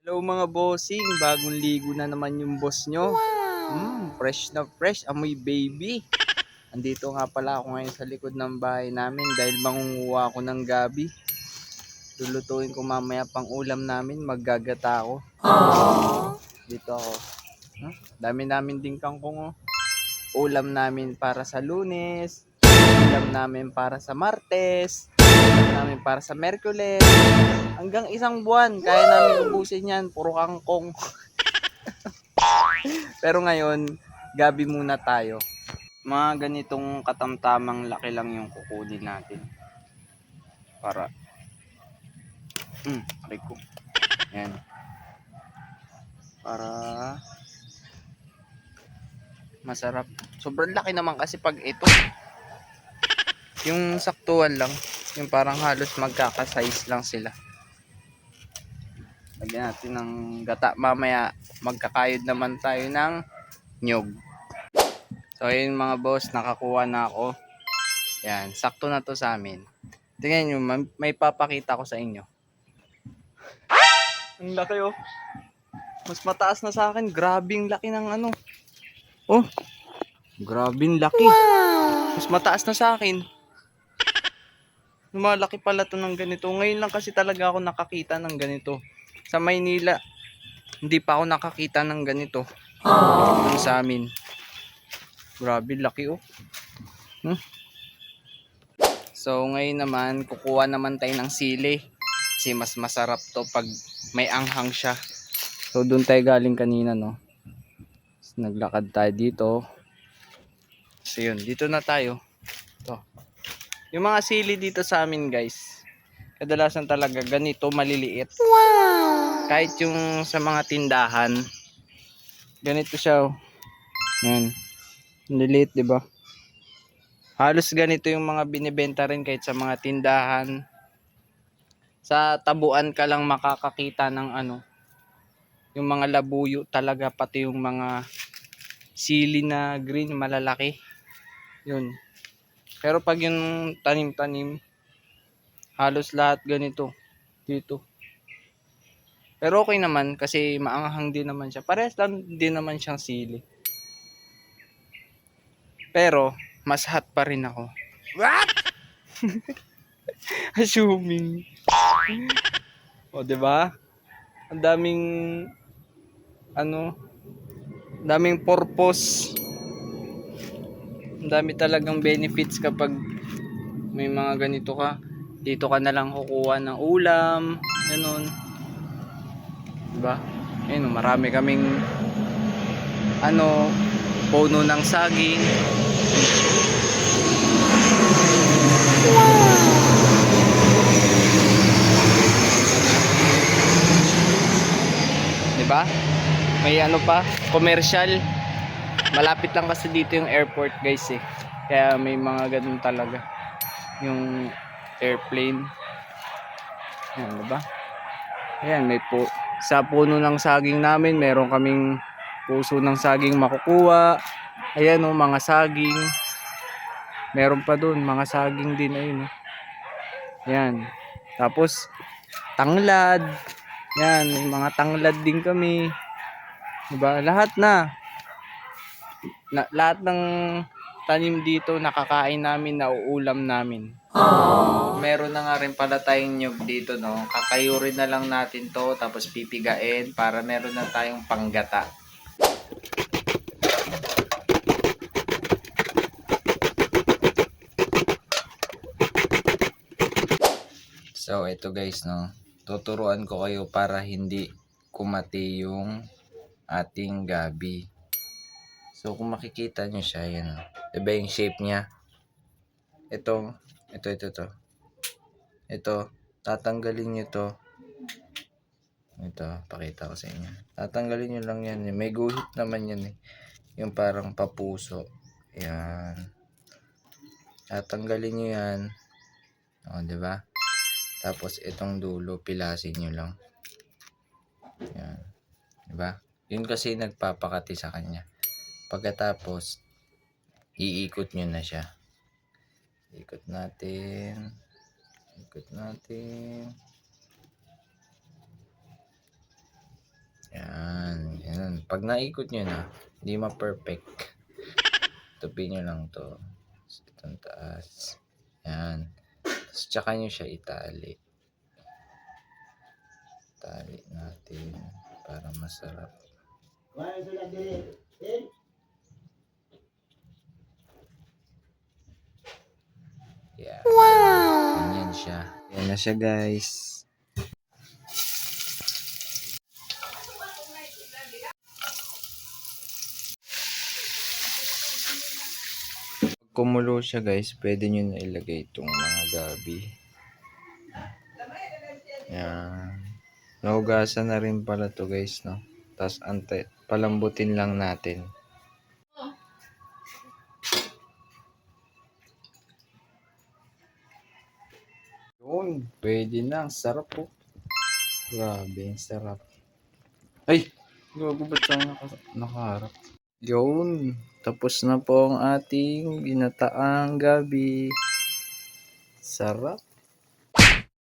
Hello mga bossing, bagong ligo na naman yung boss nyo. Fresh na fresh, amoy baby. Andito nga pala ako ngayon sa likod ng bahay namin dahil mangunguha ako ng gabi. Lulutuin ko mamaya pang ulam namin, maggagata ako. Dito ako. Dami namin din kangkong oh. Ulam namin para sa Lunes, ulam namin para sa Martes, ulam namin para sa Merkules. Hanggang isang buwan, kaya namin ubusin yan, puro kangkong. Pero ngayon, gabi muna tayo. Mga ganitong katamtamang laki lang yung kukunin natin. Para, aray ko. Yan. Para masarap. Sobrang laki naman kasi pag ito. Yung saktuan lang. Yung parang halos magkakasize lang sila. Lagyan natin ng gata. Mamaya magkakayod naman tayo ng nyog. So ayun mga boss, nakakuha na ako. Yan, sakto na to sa amin. Tingnan nyo, may papakita ko sa inyo. Ang laki oh. Mas mataas na sa akin. Grabing laki ng ano. Oh, grabing laki. Mas mataas na sa akin. Lumalaki pala to ng ganito. Ngayon lang kasi talaga ako nakakita ng ganito. Sa Maynila, hindi pa ako nakakita ng ganito. Yung sa amin. Grabe laki oh. So ngayon naman, kukuha naman tayo ng sili. Kasi mas masarap to pag may anghang siya. So doon tayo galing kanina no. Naglakad tayo dito. So yun, dito na tayo. To. Yung mga sili dito sa amin guys, kadalasan talaga ganito maliliit. Wow! Kahit yung sa mga tindahan, ganito siya. Yan. Maliliit, di ba? Halos ganito yung mga binibenta rin kahit sa mga tindahan. Sa tabuan ka lang makakakita ng ano, yung mga labuyo talaga, pati yung mga sili na green malalaki. Yun. Pero pag yung tanim-tanim, halos lahat ganito dito. Pero okay naman kasi maanghang din naman siya. Parehas lang din naman siyang sili. Pero mas hot pa rin ako. What? Assuming. O, 'di ba? Ang daming ano, daming purpose. Ang dami talagang benefits kapag may mga ganito ka. Dito ka na lang kukuha ng ulam, ganun. 'Di ba? Ayun, marami kaming ano, puno ng saging. Di ba? May ano pa, commercial. Malapit lang kasi dito yung airport, guys eh. Kaya may mga ganun talaga. Yung airplane. Yan, di ba? Ayan, may po sa puno ng saging namin, meron kaming puso ng saging makukuha. Ayan oh, mga saging. Meron pa doon, mga saging din ayun oh. Yan. Tapos tanglad. Yan, may mga tanglad din kami. Diba? Lahat ng tanim dito nakakain namin, nauulam namin. Meron na nga rin pala tayong nyug dito, no. Kakayurin na lang natin 'to tapos pipigain para meron na tayong panggata. So ito guys no, tuturuan ko kayo para hindi kumati yung ating gabi. So kung makikita nyo siya, yan o. Diba yung shape niya? Ito, ito. Ito, tatanggalin nyo to. Ito, pakita ko sa inyo. Tatanggalin nyo lang yan. May guhit naman yan eh. Yung parang papuso. Yan. Tatanggalin nyo yan. O, diba? Tapos itong dulo, pilasin nyo lang. Yan. Diba? Yun kasi nagpapakati sa kanya. Pagkatapos, iikot nyo na siya. Ikot natin. Pag naikot nyo na, hindi ma-perfect. Tupin nyo lang to. Itong taas. Yan. Tapos tsaka nyo siya itali. Tali natin para masarap. Yeah. Wow! Ganyan siya. Yan na siya guys. Pag kumulo siya guys, pwede nyo na ilagay itong mga gabi. Yan. Nahugasan na rin pala to guys, no? Tapos palambutin lang natin. Yun, pwede na. Ang sarap po. Grabe, ang sarap. Ay! Gago ba't saan nakaharap? Yun. Tapos na po ang ating ginataang gabi. Sarap.